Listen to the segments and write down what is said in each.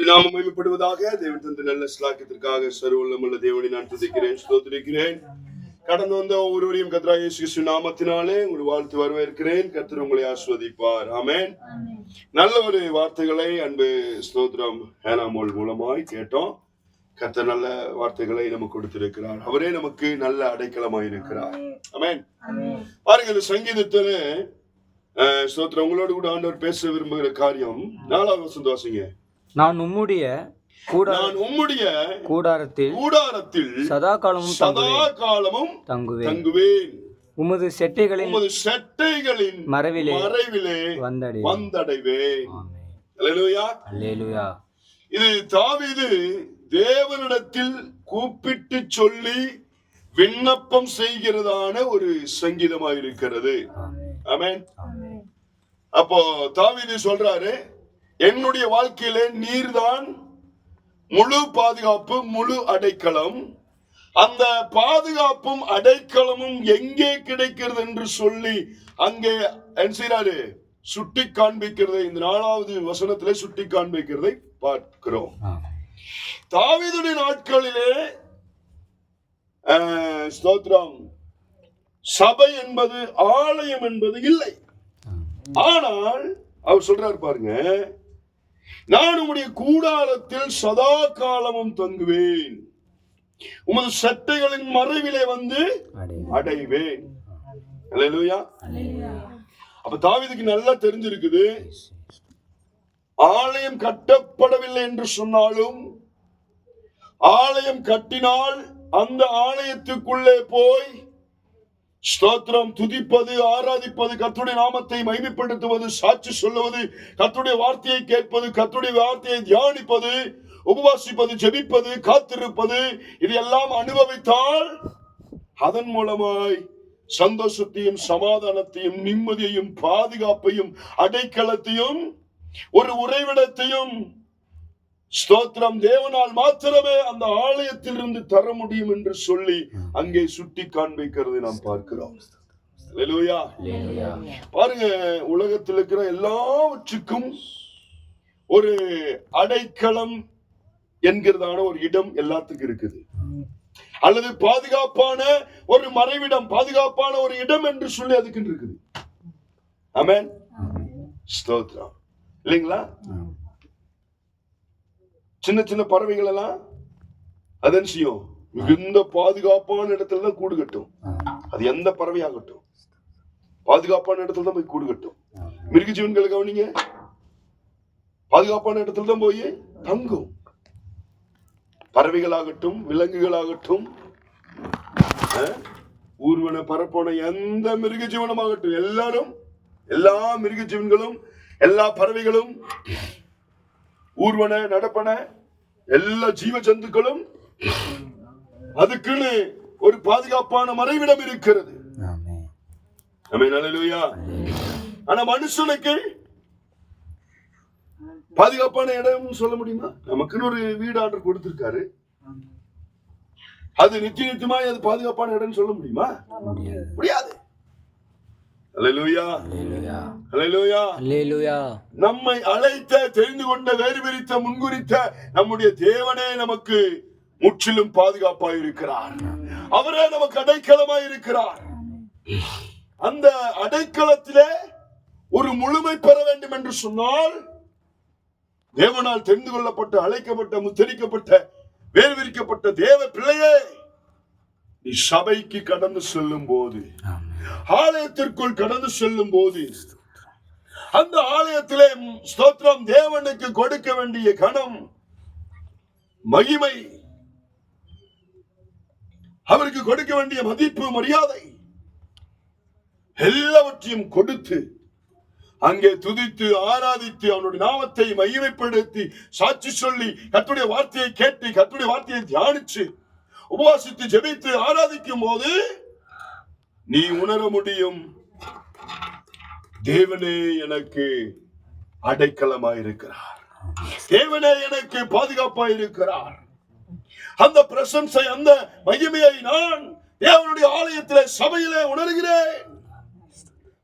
நாமம் மகிமைப்படுவதாக. தேவன் தந்த நல்ல ஸ்லாக்கியத்திற்காக சர்வவல்லமையுள்ள தேவனை நான் துதிக்கிறேன், ஸ்தோத்திரிக்கிறேன். கடந்து வந்த ஒவ்வொருவரையும் கர்த்தராகிய இயேசு கிறிஸ்துவின் நாமத்தினாலே உங்களை வாழ்த்து வரவேற்கிறேன். கர்த்தர் உங்களை ஆசீர்வதிப்பார். ஆமென். நல்ல ஒரு வார்த்தைகளை அன்பு ஸ்தோத்திரம் ஹேனாமோல் மூலமாய் கேட்டோம். கர்த்தர் நல்ல வார்த்தைகளை நமக்கு கொடுத்திருக்கிறார். அவரே நமக்கு நல்ல அடைக்கலமாய் இருக்கிறார். ஆமென். பாருங்க, இந்த சங்கீதத்துல ஸ்தோத்திரம் உங்களோடு கூட ஆண்டவர் பேச விரும்புகிற காரியம் 4வது வசனம் வாசிங்க. நான் உம்முடைய கூடாரத்தில் சதா காலமும் தங்குவேன். உமது செட்டைகளின் மறைவிலே வந்தடைவேன். அல்லேலூயா. இது தாவீது தேவனிடத்தில் கூப்பிட்டு சொல்லி விண்ணப்பம் செய்கிறதான ஒரு சங்கீதமாயிருக்கிறது. ஆமென். அப்போ தாவீது சொல்றாரு, என்னுடைய வாழ்க்கையிலே நீர்தான் முழு பாதுகாப்பு, முழு அடைக்கலம். அந்த பாதுகாப்பும் அடைக்கலமும் எங்கே கிடைக்கிறது என்று சொல்லி அங்கே என்ன செய்யறாரு, சுட்டி காண்பிக்கிறதை இந்த 4வது வசனத்திலே சுட்டி காண்பிக்கிறதை பார்க்கிறோம். தாவீதுடைய நாட்களிலே ஸ்தோத்திரம் சபை என்பது, ஆலயம் என்பது இல்லை. ஆனால் அவர் சொல்றாரு பாருங்க, நான் உம்முடைய கூடாரத்தில் சதா காலமும் தங்குவேன், உமது சட்டைகளின் மறைவிலே வந்து அடைவேன். அல்லேலூயா. அப்ப தாவீதுக்கு நல்லா தெரிஞ்சிருக்குது, ஆலயம் கட்டப்படவில்லை என்று சொன்னாலும் ஆலயம் கட்டினால் அந்த ஆலயத்துக்குள்ளே போய் ஸ்தோத்திரம் துதிப்பது, ஆராதிப்பது, கர்த்தருடைய நாமத்தை மகிமைப்படுத்துவது, சாட்சி சொல்லுவது, கர்த்தருடைய வார்த்தையை கேட்பது, கர்த்தருடைய வார்த்தையை தியானிப்பது, உபவாசிப்பது, ஜெபிப்பது, காத்திருப்பது, இது எல்லாம் அனுபவித்தால் அதன் மூலமாய் சந்தோஷத்தையும் சமாதானத்தையும் நிம்மதியையும் பாதுகாப்பையும் அடைக்கலத்தையும் ஒரு உறைவிடத்தையும் ஸ்தோத்திரம் தேவனால் மாத்திரமே அந்த ஆலயத்தில் இருந்து தர முடியும் என்று சொல்லி அங்கே சுட்டி காண்பிக்கிறது நாம் பார்க்கிறோம். அல்லேலூயா. பாருங்க, உலகத்தில் இருக்கிற எல்லாவற்றுக்கும் ஒரு அடைக்கலம் என்கிறதான ஒரு இடம் எல்லாத்துக்கும் இருக்குது, அல்லது பாதுகாப்பான ஒரு மறைவிடம், பாதுகாப்பான ஒரு இடம் என்று சொல்லி அதுக்கு இருக்குது. ஆமென். ஸ்தோத்திரம். இல்லைங்களா? சின்ன சின்ன பறவைகள் எல்லாம் அதன் செய்யும், மிகுந்த பாதுகாப்பான இடத்துல தான் கூடு கட்டும். அது எந்த பறவையாகட்டும் பாதுகாப்பான இடத்துல தான் போய் கூடு கட்டும். மிருக ஜீவன்களை கவனிங்க, பாதுகாப்பான இடத்துல தான் போய் தங்கும். பறவைகளாகட்டும், விலங்குகளாகட்டும், ஊர்வன பரப்போன எந்த மிருக ஜீவனமாகட்டும், எல்லா மிருக ஜீவன்களும், எல்லா பறவைகளும், ஊர்வன நடப்பன எல்லா ஜீவ ஜந்துக்களும் அதுக்குன்னு ஒரு பாதுகாப்பான மறைவிடம் இருக்கிறது. ஆமென். அல்லேலூயா. ஆனா மனுஷனுக்கு பாதுகாப்பான இடம் சொல்ல முடியுமா? நமக்குன்னு ஒரு வீடு ஆர்டர் கொடுத்திருக்காரு, அது நித்தியமா அது பாதுகாப்பான இடம் சொல்ல முடியுமா? முடியாது. அல்லேலூயா. அல்லேலூயா. அல்லேலூயா. நம்மை அழைத்த, தெரிந்து கொண்ட, வேறு பிரித்த, முன்குறித்த நம்முடைய தேவனே நமக்கு முற்றிலும் பாதுகாப்பாய் இருக்கிறார். அவரே நமக்கு அடைக்கலமாய் இருக்கிறார். அந்த அடைக்கலத்திலே ஒரு முழுமை பெற வேண்டும் என்று சொன்னால், தேவனால் தெரிந்து கொள்ளப்பட்ட, அழைக்கப்பட்ட, முத்தரிக்கப்பட்ட, வேறு விரிக்கப்பட்ட தேவ பிள்ளையே, நீ சபைக்கு கடந்து செல்லும் போது, ஆலயத்திற்குள் கடந்து செல்லும் போது, அந்த ஆலயத்திலே ஸ்தோத்திரம் தேவனுக்கு கொடுக்க வேண்டிய கனம், மகிமை, அவருக்கு கொடுக்க வேண்டிய மதிப்பு, மரியாதை எல்லாவற்றையும் கொடுத்து அங்கே துதித்து ஆராதித்து அவனுடைய நாமத்தை மகிமைப்படுத்தி சாட்சி சொல்லி கர்த்தருடைய வார்த்தையை கேட்டு கர்த்தருடைய வார்த்தையை தியானிச்சு உபவாசித்து ஜெபித்து ஆராதிக்கும் போது நீ உணர முடியும், தேவனே எனக்கு அடைக்கலமாயிருக்கிறார், தேவனே எனக்கு பாதுகாப்பாயிருக்கிறார். அந்த பிரசன்ஸை, அந்த மகிமையை நான் தேவனுடைய ஆலயத்திலே, சபையிலே உணர்கிறேன்.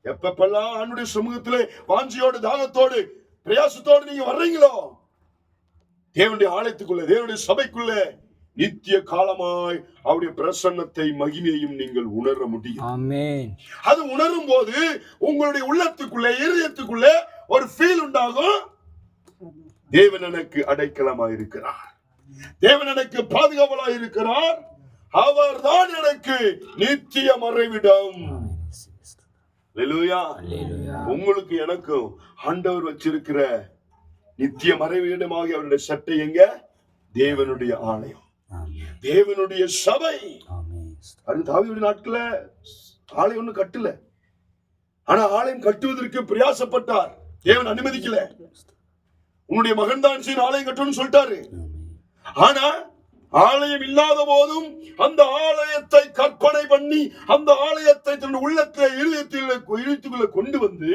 எப்பப்பெல்லாம் ஆண்டுடைய சமூகத்திலே வாஞ்சியோடு, தாகத்தோடு, பிரயாசத்தோடு நீங்க வர்றீங்களோ, தேவனுடைய ஆலயத்துக்குள்ள, தேவனுடைய சபைக்குள்ள நித்திய காலமாய் அவருடைய பிரசன்னத்தை மகிமையையும் நீங்கள் உணர முடியும். ஆமென். அது உணரும் போது உங்களுடைய உள்ளத்துக்குள்ள, இதயத்துக்குள்ள ஒரு ஃபீல் உண்டாகும். தேவன் எனக்கு அடைக்கலமாய் இருக்கிறார், தேவன் எனக்கு பாதுகாவலாய் இருக்கிறார், அவர்தான் எனக்கு நித்திய மறைவிடம். அல்லேலூயா. உங்களுக்கு எனக்கும் ஆண்டவர் வச்சிருக்கிற நித்திய மறைவிடமாக அவருடைய சட்டை எங்க? தேவனுடைய ஆலயம், தேவனுடைய சபை. தாவீதுடைய நாட்கள ஆலயம் ஒண்ணு கட்டல, ஆனா ஆலயம் கட்டுவதற்கு பிரயாசப்பட்டார். தேவன் அனுமதிக்கல. உன்னுடைய மகன் தான் ஆலயம் கட்டணும்னு சொல்லிட்டாரு. ஆனா ஆலயம் இல்லாத போதும் அந்த ஆலயத்தை கற்பனை பண்ணி அந்த ஆலயத்தை தன்னுடைய உள்ளத்தில் இழுத்துக்குள்ள கொண்டு வந்து,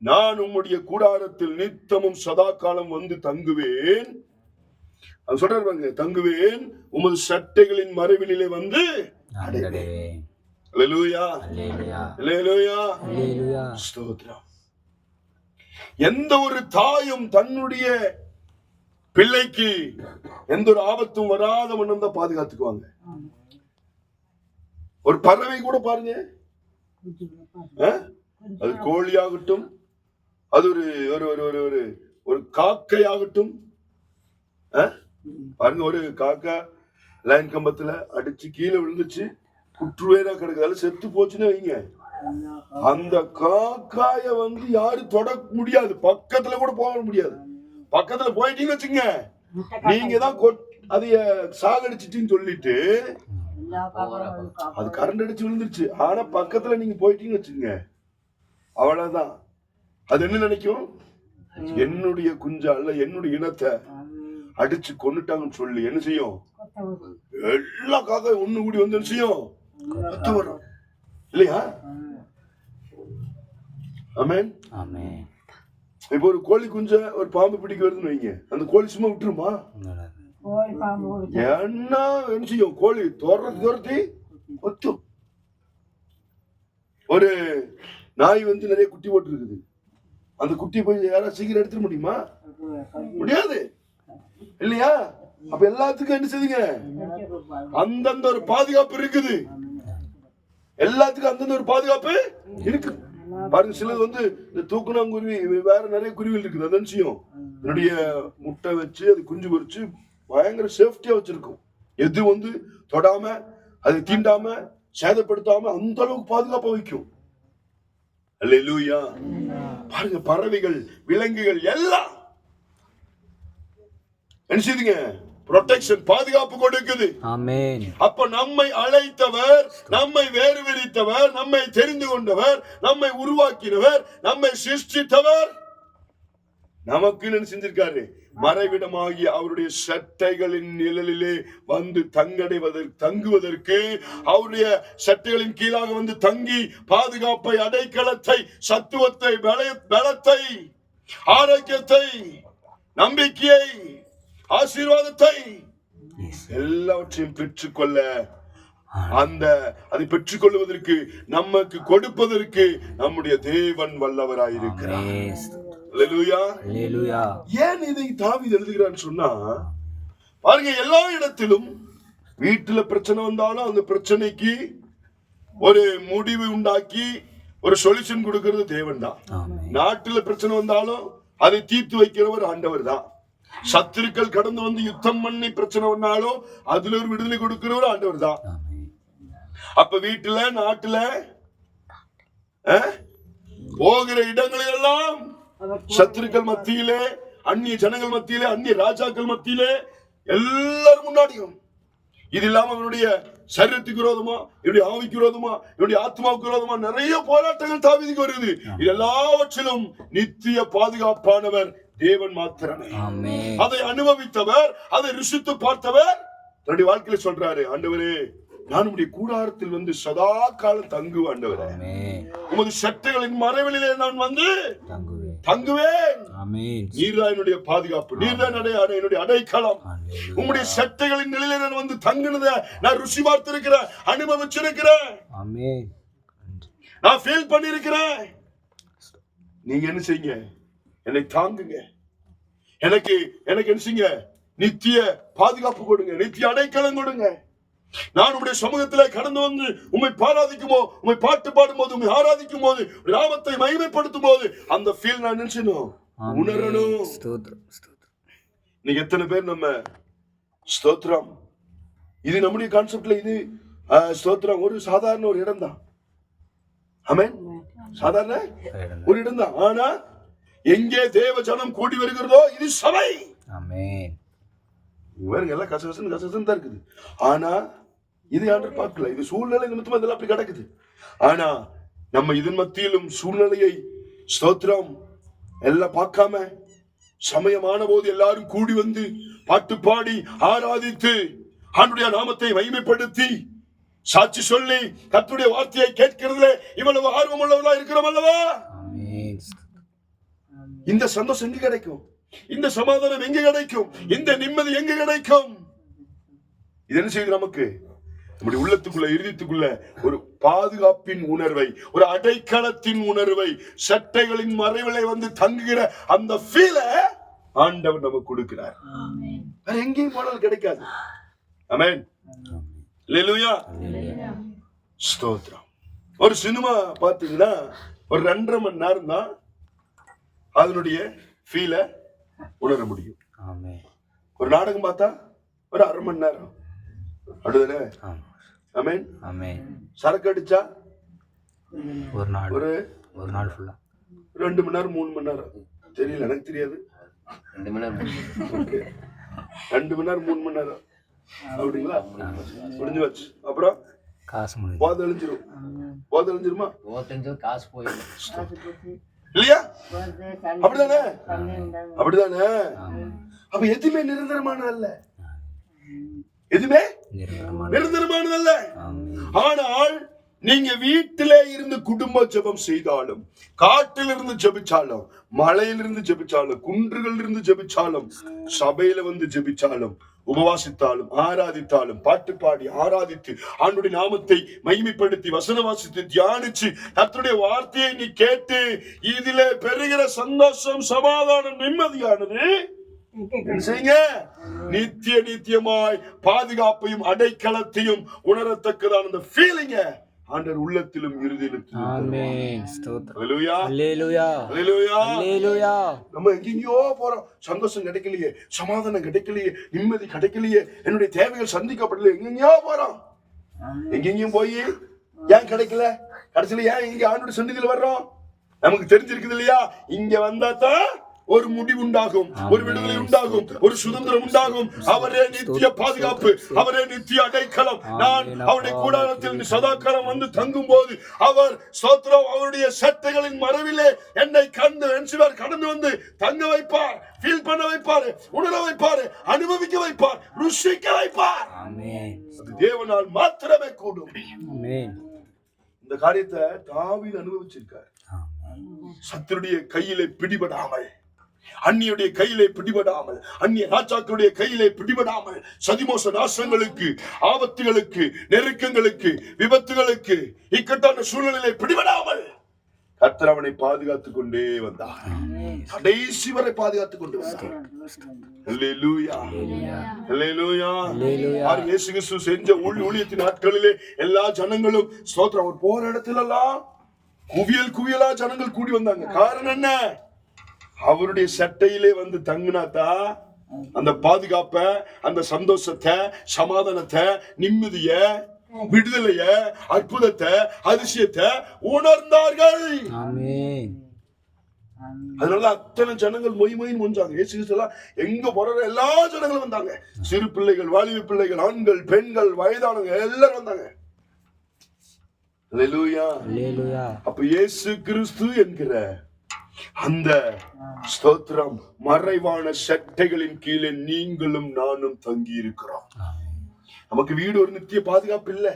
நான் உம்முடைய கூடாரத்தில் நித்தமும் சதா காலம் வந்து தங்குவேன். அது சொல்றாரு, தங்குவேன், உமது சட்டைகளின் மறைவிலே வந்து அடைவேன். அல்லேலூயா, அல்லேலூயா, அல்லேலூயா. ஸ்தோத்திரம். எந்த ஒரு தாயும் தன்னுடைய பிள்ளைக்கு எந்த ஒரு ஆபத்தும் வராத வண்ணம் தான் பாதுகாத்துக்குவாங்க. ஒரு பறவை கூட பாருங்க, அது கோழியாகட்டும், அது ஒரு காக்கையாகட்டும், பாருங்க, ஒரு காக்கா லைன் கம்பத்துல அடிச்சு கீழே விழுந்துச்சு, குற்றுவேரா கிடக்குதால செத்து போச்சுன்னு வைங்க, அந்த காக்காய வந்து யாரும் தொட முடியாது, பக்கத்துல கூட போக முடியாது. பக்கத்துல போயிட்டீங்கன்னு வச்சுங்க, நீங்க தான் அதைய சாகடிச்சிட்டின்னு சொல்லிட்டு அது கரண்ட் அடிச்சு விழுந்துருச்சு. ஆனா பக்கத்துல நீங்க போயிட்டீங்கன்னு வச்சுங்க, அவ்வளவுதான். அது என்ன நினைக்கும்? என்னுடைய குஞ்சா அல்ல என்னுடைய இனத்தை அடிச்சு கொன்னுட்டாங்கன்னு சொல்லி என்ன செய்யும்? எல்லா காக்கா ஒண்ணு கூடி வந்து செய்யும், வரும் இல்லையா? ஆமென், ஆமென். இப்ப ஒரு கோழி குஞ்ச ஒரு பாம்பு பிடிக்க வருதுன்னு வைங்க, அந்த கோழி சும்மா விட்டுருமா? என்ன செய்யும்? கோழி துரத்தி ஒத்தும். ஒரு நாய் வந்து நிறைய குட்டி போட்டு இருக்குது, அந்த குட்டி போய் யாராவது சீக்கிரம் எடுத்துட முடியுமா? முடியாது இல்லையா? அப்ப எல்லாத்துக்கும் என்ன செய்யுங்க? அந்தந்த ஒரு பாதுகாப்பு இருக்குது, எல்லாத்துக்கும் அந்தந்த ஒரு பாதுகாப்பு இருக்கு. பாருங்க, சிலது வந்து இந்த தூக்குனாங்குருவி, வேற நிறைய குருவிகள் இருக்குது, அது செய்யும் என்னுடைய முட்டை வச்சு அது குஞ்சு பொறிச்சு பயங்கர சேஃப்டியா வச்சிருக்கும். எது வந்து தொடாம, அது தீண்டாம, சேதப்படுத்தாம அந்த அளவுக்கு பாதுகாப்பா வைக்கும். அல்லேலூயா. பாருங்க, பறவைகள், விலங்குகள் எல்லாம் என்ன செய்யுங்க? புரொடெக்ஷன், பாதுகாப்பு கொடுக்குது. ஆமென். அப்ப நம்மை அழைத்தவர், நம்மை வேறு விரித்தவர், நம்மை தெரிந்து கொண்டவர், நம்மை உருவாக்கினவர், நம்மை சிருஷ்டித்தவர் நமக்கு என்ன செஞ்சிருக்காரு? மறைவிடமாகி அவருடைய சட்டைகளின் நிழலிலே வந்து தங்குவதற்கு, அவருடைய சட்டைகளின் கீழாக வந்து தங்கி பாதுகாப்பை, அடைக்கலத்தை, சத்துவத்தை, பலத்தை, ஆரோக்கியத்தை, நம்பிக்கையை, ஆசீர்வாதத்தை எல்லாவற்றையும் பெற்றுக்கொள்ள, அதை பெற்றுக்கொள்வதற்கு, நமக்கு கொடுப்பதற்கு நம்முடைய தேவன் வல்லவராயிருக்கிறார். அல்லேலூயா, அல்லேலூயா. ஏன் இதை தாவீது எழுதுகிறான்னு சொன்னா, பாருங்க, எல்லா இடத்திலும் வீட்டுல பிரச்சனை வந்தாலும் அந்த பிரச்சனைக்கு ஒரு முடிவு உண்டாக்கி ஒரு சொல்யூஷன் கொடுக்கிறது தேவன் தான். நாட்டுல பிரச்சனை வந்தாலும் அதை தீர்த்து வைக்கிறவர் ஆண்டவர் தான். சத்துருக்கள் கடந்து வந்து யுத்தம் பண்ணி பிரச்சனை பண்ணாலும் அதுல ஒரு விடுதலை கொடுக்கிறவர் ஆண்டவர் தான். அப்ப வீட்டுல, நாட்டுல, போகிற இடங்களெல்லாம் சத்துருக்கள் மத்தியிலே, அந்நிய ஜனங்கள் மத்தியிலே, அந்நிய ராஜாக்கள் மத்தியிலே, எல்லாரும் முன்னாடியும் இது இல்லாம அவனுடைய சரீரத்துக்கு விரோதமா, என்னுடைய ஆவிக்கு விரோதமா, என்னுடைய ஆத்மாவுக்கு விரோதமா நிறைய போராட்டங்கள் தாவீதுக்கு வருது. இது எல்லாவற்றிலும் நித்திய பாதுகாப்பானவர் தேவன் மாத்திரமே. அதை அனுபவித்தவர், அதை ருசித்து பார்த்தவர் தன்னுடைய வாழ்க்கையில சொல்றாரு, ஆண்டவரே, நான் உம்முடைய கூடாரத்தில் வந்து சதா காலம் தங்குவேன். ஆண்டவரே, உமது சட்டைகளின் மறைவிலே நான் வந்து தங்குவேன். நீர்தான் என்னுடைய பாதுகாப்பு, நீர்தான் என்னுடைய அடைக்கலம். உம்முடைய சட்டைகளின் நிலையில நான் வந்து தங்குனத நான் ருசி பார்த்திருக்கிறேன், அனுபவிச்சிருக்கிறேன், நான் ஃபீல் பண்ணிருக்கிறேன். நீங்க என்ன செய்யுங்க? என்னை தாங்குங்க. எனக்கு என்ன செய்யுங்க, நித்திய பாதுகாப்பு கொடுங்க, நித்திய அடைக்கலம் கொடுங்க. நான் உடைய சமூகத்திலே கடந்து வந்து உம்மை பாராதிக்குமோ, உம்மை பாட்டு பாடும் போது, உம்மை ஆராதிக்கும் போது, நாமத்தை மகிமைப்படுத்தும் போது அந்த ஃபீல் நான் நினைச்சணும், உணரணும். நீங்க எத்தனை பேர் நம்ம ஸ்தோத்திரம், இது நம்முடைய கான்செப்ட்ல இது ஸ்தோத்திரம் ஒரு சாதாரண ஒரு இடம் தான். ஆமென். சாதாரண ஒரு இடம் தான். ஆனா எங்கே தேவ ஜனம் கூடி வருகிறதோ இது சபை. ஆமென். எல்லாம் கசகசன்னு தான் இருக்குது. ஆனா இது ஆண்டவர் பார்க்கல. இது சூழ்நிலை நிமித்தமா இதெல்லாம் அப்படி கிடக்குது. ஆனா நம்ம இதன் மத்தியிலும் சூழ்நிலையை ஸ்தோத்திரம் எல்லாம் பார்க்காம சமயமான போது எல்லாரும் கூடி வந்து பாட்டு பாடி ஆராதித்து ஆண்டுடைய நாமத்தை மகிமைப்படுத்தி சாட்சி சொல்லி கர்த்தருடைய வார்த்தையை கேட்கிறதுல இவ்வளவு ஆர்வம் உள்ளவர்களா இருக்கிறோம் அல்லவா? இந்த சந்தோஷம் எங்க கிடைக்கும்? இந்த சமாதானம் எங்க கிடைக்கும்? இந்த நிம்மதி எங்க கிடைக்கும்? இது என்ன செய்யுது நமக்கு? நம்முடைய உள்ளத்துக்குள்ள இருதயத்துக்குள்ள ஒரு பாதுகாப்பின் உணர்வை, ஒரு அடைக்கலத்தின் உணர்வை, சட்டைகளின் மறைவிலை வந்து தங்குகிற அந்த ஃபீல ஆண்டவர் நமக்கு கொடுக்கிறார். வேற எங்கேயும் போனால் கிடைக்காது. ஆமென். அல்லேலூயா. ஸ்தோத்திரம். ஒரு சினிமா பாத்தீங்கன்னா ஒரு 2.5 மணி நேரம் தான் அதனுடைய ஃபீல உணர முடியும். ஒரு நாடகம் பார்த்தா ஒரு 1/2 மணி நேரம். அப்படிதானே? ஆமென். ஆமென். சரக்கு அடிச்சா ஒரு நாள் ஃபுல்லா 2 மணி நேரம் 3 மணி நேரம் தெரியல, எனக்கு தெரியாது. 2 மணி நேரம் 3 மணி நேரம் அப்படிங்களா? முடிஞ்சு வச்சு அப்புறம் காசு போதை அழிஞ்சிருமா? காசு போயிடும் இல்லையா? அப்படிதானே? அப்படிதானே? அப்ப எதுவுமே நிரந்தரமான அல்ல. எதுவுமே நிரந்தரமானதல்ல. ஆனால் நீங்க வீட்டிலே இருந்து குடும்ப ஜெபம் செய்தாலும், காட்டில் இருந்து ஜெபிச்சாலும், மலையிலிருந்து ஜெபிச்சாலும், குன்றுகள் இருந்து ஜெபிச்சாலும், சபையில வந்து ஜெபிச்சாலும், உபவாசித்தாலும், ஆராதித்தாலும், பாட்டு பாடி ஆராதித்து ஆண்டுடைய நாமத்தை மகிமைப்படுத்தி வசன வாசித்து தியானிச்சு கர்த்தருடைய வார்த்தையை நீ கேட்டு இதிலே பெறுகிற சந்தோஷம், சமாதானம், நிம்மதியானது நித்தியமாய் பாதுகாப்பையும் அடைக்கலத்தையும் உணரத்தக்கதான அந்த ஃபீலிங்க ஆண்டவர் உள்ளத்திலும் இருதயத்திலும். நம்ம எங்கெங்கயோ போறோம், சந்தோஷம் கிடைக்கலையே, சமாதானம் கிடைக்கலையே, நிம்மதி கிடைக்கலையே, என்னுடைய தேவைகள் சந்திக்கப்படல, எங்கெங்கயோ போறோம். எங்கெங்கயும் போய் ஏன் கிடைக்கல, கடைசியில ஏன் இங்க ஆண்டோட சந்நிதியில வர்றோம்? நமக்கு தெரிஞ்சிருக்குது இல்லையா? இங்க வந்தா தான் ஒரு முடிவு உண்டாகும், ஒரு விடுதலை உண்டாகும், ஒரு சுதந்திரம் உண்டாகும். அவரே நித்திய பாதுகாப்பு, அவரே நித்திய அடைக்கலம். நான் அவருடைய கூடாரத்தில் சதாகாலம் வந்து தங்கும் போது அவர் ஸ்தோத்திரம் அவருடைய சட்டைகளின் மறைவிலே என்னை கடந்து வந்து தங்க வைப்பார், ஃபீல் பண்ண வைப்பார், உணர வைப்பார், அனுபவிக்க வைப்பார், ருசிக்க வைப்பார். தேவனால் மாத்திரமே கூடும். இந்த காரியத்தை தாவீது அனுபவிச்சிருக்கார். சத்துருடைய கையிலே பிடிபடாமல், அந்நியுடைய கையிலே பிடிபடாமல், அந்நிய ராஜாக்களுடைய கையிலே பிடிபடாமல், சதிமோச நாசங்களுக்கு, ஆபத்துகளுக்கு, நெருக்கங்களுக்கு, விபத்துகளுக்கு, இக்கட்டான சூழ்நிலையிலே பிடிபடாமல் கர்த்தர் அவனை பாதுகாத்துக் கொண்டே வந்தார். கடைசி வரை பாதுகாத்துக் கொண்டு வந்தார். அல்லேலூயா, அல்லேலூயா. இயேசு கிறிஸ்து செஞ்ச ஊழியத்தின் நாட்களிலே எல்லா ஜனங்களும் ஸ்தோத்திரம், அவர் போற இடத்துல எல்லாம் குவியலா ஜனங்கள் கூடி வந்தாங்க. காரணம் என்ன? அவருடைய சட்டையிலே வந்து தங்குனாத்தா அந்த பாதுகாப்ப, அந்த சந்தோஷத்தை, சமாதானத்தை, நிம்மதிய, விடுதலைய, அற்புதத்தை, அதிசயத்தை உணர்ந்தார்கள். அதனால அத்தனை ஜனங்கள் மொய்மொயின் முஞ்சாங்க. இயேசு கிறிஸ்து எங்க போற எல்லா ஜனங்களும் வந்தாங்க. சிறு பிள்ளைகள், வாலிப பிள்ளைகள், ஆண்கள், பெண்கள், வயதானவங்க எல்லாரும் வந்தாங்க. அல்லேலூயா, அல்லேலூயா. அப்ப இயேசு கிறிஸ்து என்கிற அந்த ஸ்தோத்திரம் மறைவான சட்டைகளின் கீழே நீங்களும் நானும் தங்கி இருக்கிறோம். நமக்கு வீடு ஒரு நித்திய பாதுகாப்பு இல்ல.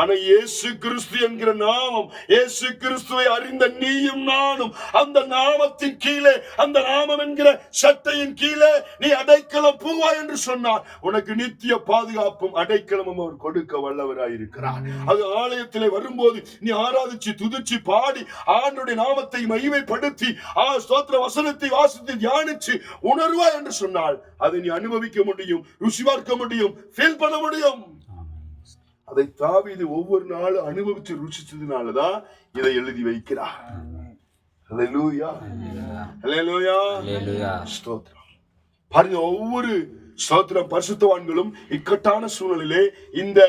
ஆனா இயேசு கிறிஸ்து என்கிற நாமம், இயேசு கிறிஸ்துவை அறிந்த நீயும் நானும் அந்த நாமத்தின் கீழே, அந்த நாமம் என்கிற சட்டையின் கீழே நீ அடைக்கலம் பூவாய் என்று சொன்னார். உனக்கு நித்திய பாதுகாப்பும் அடைக்கலமும் அவர் கொடுக்க வல்லவராயிருக்கிறார். அது ஆலயத்திலே வரும்போது நீ ஆராதிச்சு துதிச்சு பாடி ஆண்டவருடைய நாமத்தை மகிமைப்படுத்தி ஸ்தோத்திர வசனத்தை வாசித்து தியானிச்சு உணர்வாய் என்று சொன்னால் அதை நீ அனுபவிக்க முடியும், ருசி பார்க்க முடியும், ஃபீல் பண்ண முடியும். அதை தாவீது ஒவ்வொரு நாளும் அனுபவிச்சு ருசிச்சதுனாலதான் இதை எழுதி வைக்கிறார். ஹல்லேலூயா, ஹல்லேலூயா, ஸ்தோத்திரம். பாருங்க, ஒவ்வொரு ஸ்தோத்திரம் பரிசுத்தவான்களும் இக்கட்டான சூழலிலே இந்த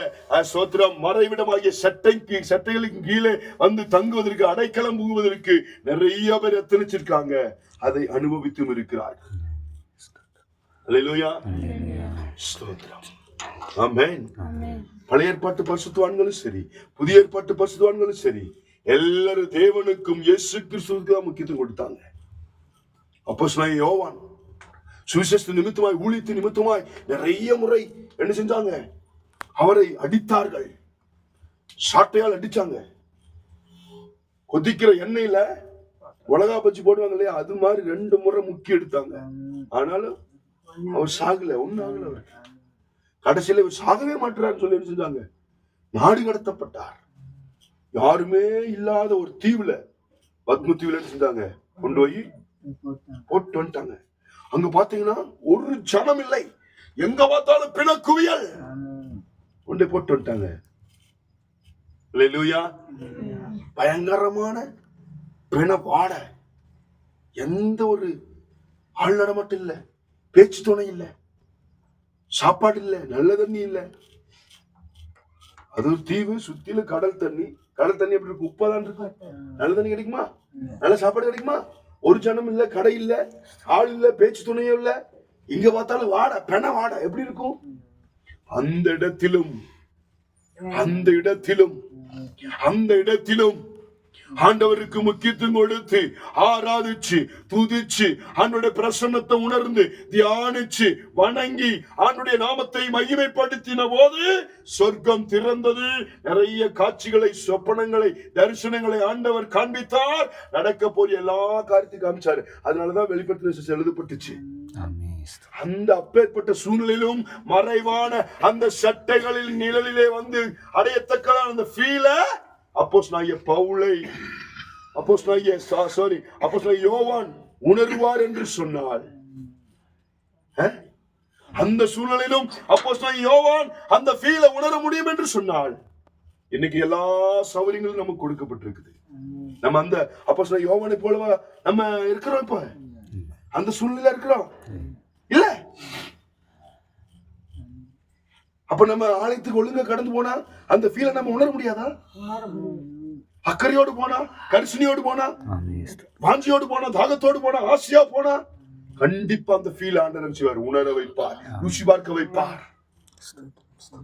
ஸ்தோத்திரம் மறைவிடமாகிய சட்டைகளுக்கு கீழே வந்து தங்குவதற்கு, அடைக்கலம் புகுவதற்கு நிறைய பேர் எத்தனிச்சிருக்காங்க. அதை அனுபவித்தும் இருக்கிறார்கள். ஹல்லேலூயா, ஸ்தோத்திரம். ஆமென். பழைய ஏற்பாட்டு பரிசுத்தவான்களும் சரி, புதிய ஏற்பாட்டு பரிசுத்தவான்களும் சரி, எல்லாரும் தேவனுக்கும் இயேசு கிறிஸ்துவுக்கு தான் முக்கியத்துவம் கொடுத்தாங்க. அப்போஸ்தலனாகிய யோவான் சுவிசேஷ நிமித்தமாய், ஊழியத்தின் நிமித்தமாய் நிறைய முறை என்ன செஞ்சாங்க? அவரை அடித்தார்கள், சாட்டையால் அடிச்சாங்க. கொதிக்கிற எண்ணெயில உலகா பச்சி போடுவாங்க இல்லையா, அது மாதிரி 2 முறை முக்கி எடுத்தாங்க. ஆனாலும் அவர் சாகல, ஒன்னும் ஆகல. அவர் கடைசியில இவர் சாகவே மாட்டார் சொல்லி என்ன செஞ்சாங்க? நாடு கடத்தப்பட்டார். யாருமே இல்லாத ஒரு தீவுல, பத்ம தீவுல என்ன செஞ்சாங்க? கொண்டு போய் போட்டு வந்துட்டாங்க. அங்க பாத்தீங்கன்னா ஒரு ஜனம் இல்லை, எங்க பார்த்தாலும் பிண குவியல், கொண்டு போட்டு வந்துட்டாங்க. ஹல்லேலூயா. பயங்கரமான பிண வாட, எந்த ஒரு ஆள் நடமாட்டம் இல்ல, பேச்சு துணை இல்ல, சாப்பாடு இல்ல, நல்ல தண்ணி இல்ல. அது ஒரு தீவு, சுத்தில கடல் தண்ணி. கடல் தண்ணி எப்படி இருக்கு? உப்பாதான் இருக்கு. நல்ல தண்ணி கிடைக்குமா? நல்ல சாப்பாடு கிடைக்குமா? ஒரு ஜனம் இல்ல, கடை இல்ல, ஆள் இல்ல, பேச்சு துணையும் இல்ல. இங்க பார்த்தாலும் வாட, பெண வாட எப்படி இருக்கும்? அந்த இடத்திலும் ஆண்டவருக்கு முக்கியத்துவம் கொடுத்து ஆராதிச்சு துதிச்சு ஆண்டவருடைய பிரசன்னத்தை உணர்ந்து தியானிச்சு வணங்கி ஆண்டவருடைய நாமத்தை மகிமைப்படுத்தின போது சொர்க்கம் திறந்தது. நிறைய காட்சிகளை, சொப்பனங்களை, தரிசனங்களை ஆண்டவர் காண்பித்தார். நடக்க போய் எல்லா காரியத்தையும் காமிச்சாரு. அதனாலதான் வெளிப்படுத்தின எழுதப்பட்டுச்சு. அந்த அப்பேற்பட்ட சூழ்நிலையிலும் மறைவான அந்த சட்டைகளில் நிழலிலே வந்து அடையத்தக்கதான அந்த ஃபீல அப்போஸ்தலனாகிய யோவான் உணர்வார் என்று சொன்னார். அந்த சூழ்நிலையிலும் அப்போஸ்தலனாகிய யோவான் அந்த ஃபீலை உணர முடியும் என்று சொன்னார். இன்னைக்கு எல்லா சௌகரியங்களும் நமக்கு கொடுக்கப்பட்டிருக்குது. நம்ம அந்த அப்போஸ்தலனாகிய யோவானை போலவா நம்ம இருக்கிறோம்? இப்ப அந்த சூழ்நிலை இருக்கிறோம் இல்ல? அப்ப நம்ம ஆலயத்துக்கு ஒழுங்கா கடந்து போனா அந்த ஃபீலை நம்ம உணர முடியாதா? அக்கறையோடு போனா, கரிசனையோடு போனா, வாஞ்சியோடு போனா, தாகத்தோடு போனா, ஆசையா போனா கண்டிப்பா அந்த ஃபீல் ஆண்டவர் செய்வார், உணர வைப்பார், ருசி பார்க்க வைப்பார்.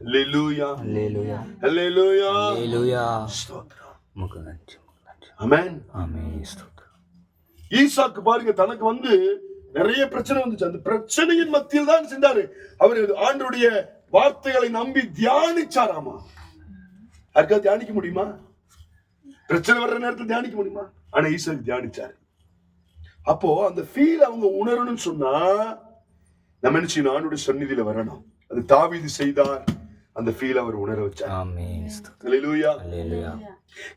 அல்லேலூயா, அல்லேலூயா, அல்லேலூயா, அல்லேலூயா. ஸ்தோத்திரம். ஆமென், ஆமென். ஸ்தோத்திரம். ஈசாக்கு பாருங்க, தனக்கு வந்து நிறைய பிரச்சனை வந்துச்சு. அந்த பிரச்சனையின் மத்தியில் தான் செஞ்சாரு. அவர் ஆண்டவருடைய வார்த்தைகளை நம்பி தியானிச்சாராமா. யாருக்காவது தியானிக்க முடியுமா? பிரச்சனை வர்ற நேரத்தில் தியானிக்க முடியுமா? ஆனா ஈசாக்கு தியானிச்சாரு. அப்போ அந்த ஃபீல் அவங்க உணரணும்னு சொன்னா நம்ம என்ன செய்யணும்? ஆண்டவருடைய சந்நிதியில வரணும். அது தாவீது செய்தார். அந்த ஃபீல் அவர் உணர வச்சார். ஆமென். அல்லேலூயா, அல்லேலூயா.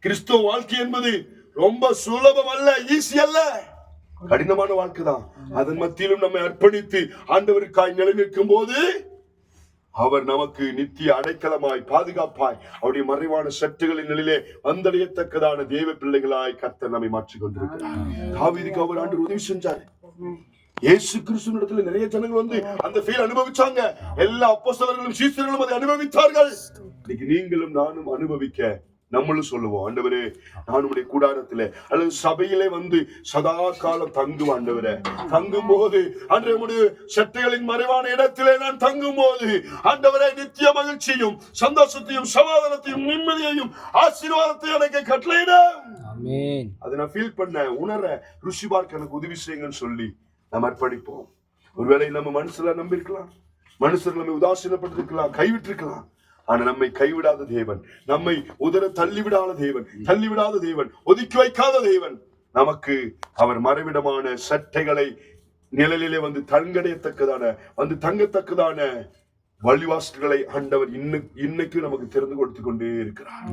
கிறிஸ்துவ வாழ்க்கை என்பது ரொம்ப சுலபம் அல்ல, ஈஸி அல்ல, கடினமான வாழ்க்கை தான். அதன் மத்தியிலும் நம்மை அர்ப்பணித்து ஆண்டவருக்காய் நிலைநிற்கும் போது அவர் நமக்கு நித்திய அடைக்கலமாய், பாதுகாப்பாய், அவருடைய மறைவான சட்டுகளின் நிலையிலே வந்தடையத்தக்கதான தேவ பிள்ளைகளாய் கர்த்தர் நம்மை மாற்றிக் கொண்டிருக்கிறார். தாவீதுக்கு அவர் ஆண்டவர் உதவி செஞ்சார். இயேசு கிறிஸ்துவின் இடத்துல நிறைய ஜனங்கள் வந்து அந்த ஃபீல் அனுபவிச்சாங்க. எல்லா அப்போஸ்தலர்களும் சீஷர்களும் அதை அனுபவித்தார்கள். இன்னைக்கு நீங்களும் நானும் அனுபவிக்க நம்மளும் சொல்லுவோம், ஆண்டவரே நான் உடைய கூடாரத்திலே அல்லது சபையிலே வந்து சதா காலம் தங்கும். ஆண்டவரே தங்கும் போது, ஆண்டவருடைய சட்டைகளின் மறைவான இடத்திலே நான் தங்கும் போது ஆண்டவரே நித்திய மகிழ்ச்சியும் சந்தோஷத்தையும் சமாதானத்தையும் நிம்மதியையும் ஆசீர்வாதத்தையும் எனக்கு கட்டளையிட. ஆமென். அதை நான் ஃபீல் பண்ண, உணர, ருசி பார்க்க எனக்கு உதவி செய்யுங்கன்னு சொல்லி நம்ம அர்ப்பணிப்போம். ஒருவேளை நம்ம மனசுல நம்பிருக்கலாம், மனுஷர்கள் நம்மை உதாசீனப்பட்டிருக்கலாம், கைவிட்டிருக்கலாம். ஆனா நம்மை கைவிடாத தேவன், நம்மை உதற தள்ளிவிடாத தேவன், ஒதுக்கி வைக்காத தேவன், நமக்கு அவர் மறைவிடமான சட்டைகளை நிழலிலே வந்து தங்கத்தக்கதான வழிவாசல்களை ஆண்டவர் இன்னைக்கு நமக்கு திறந்து கொடுத்து கொண்டே இருக்கிறார்.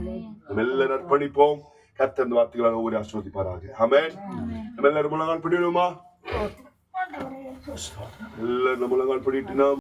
நம்ம எல்லாரும் அர்ப்பணிப்போம். கர்த்தர் இந்த வார்த்தைகளாக ஒரு ஆசீர்வதிப்பாராக. ஆமென். நம்ம எல்லாரும் முழங்கால் படிடுமா? எல்லாரும் முழங்கால் படிட்டு நாம்